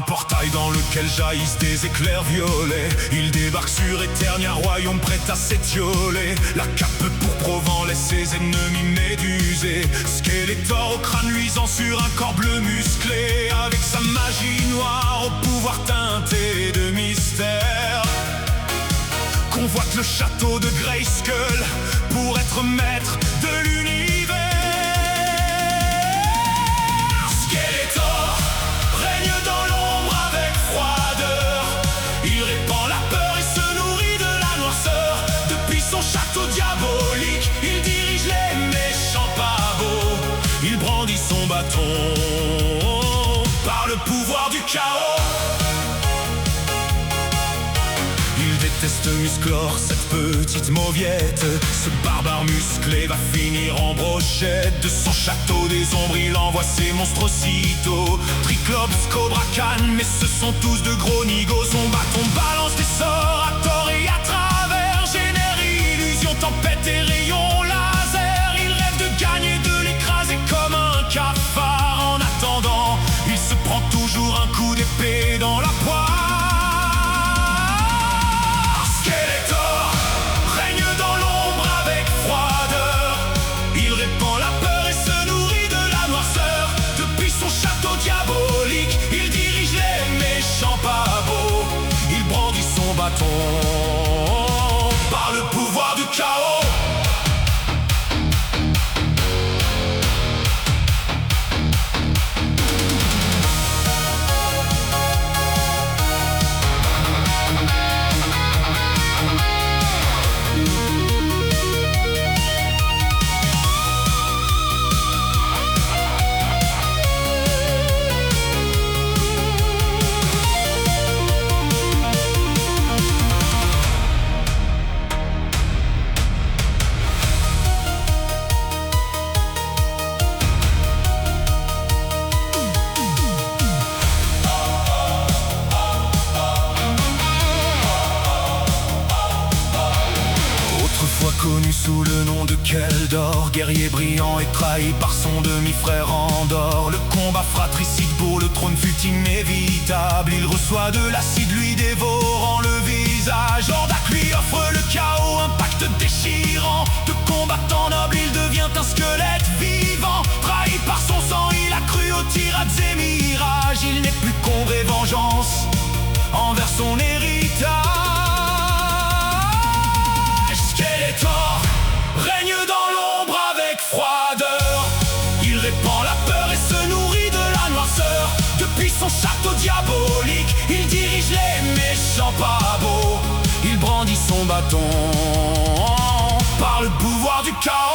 portail dans lequel jaillissent des éclairs violets. Il débarque sur Eternia, royaume prêt à s'étioler. La cape pourpre laisse ses ennemis médusés. Skeletor au crâne luisant sur un corps bleu musclé. Avec sa magie noire au pouvoir teinté de mystère, convoite le château de Grayskull pour être maître de l'univers. Skeletor règne dans l'ombre avec froideur. Il répand la peur et se nourrit de la noirceur. Depuis son château diabolique, il dirige les méchants pas beaux. Il brandit son bâton par le pouvoir du chaos. Déteste Musclor, cette petite mauviette. Ce barbare musclé va finir en brochette. De son château des ombres, il envoie ses monstres aussitôt. Triclops, Cobra Khan, mais ce sont tous de gros nigauds. Son bâton balance des sorts à tort et à travers. Génère illusion, tempête et rayons laser. Il rêve de gagner, de l'écraser comme un cafard. En attendant, il se prend toujours un coup d'épée dans la poire. Par le pouvoir du chaos. Connu sous le nom de Keldor, guerrier brillant et trahi par son demi-frère Andor. Le combat fratricide pour le trône fut inévitable. Il reçoit de l'acide, lui dévorant le visage. Hordak lui offre le chaos, un pacte déchirant. De combattant noble, il devient un squelette vivant. Trahi par son sang, il a cru aux tirades et mirages. Il n'est plus qu'ombre et vengeance envers son héritage. Skeletor règne dans l'ombre avec froideur. Il répand la peur et se nourrit de la noirceur. Depuis son château diabolique, il dirige les méchants pas beaux. Il brandit son bâton par le pouvoir du chaos.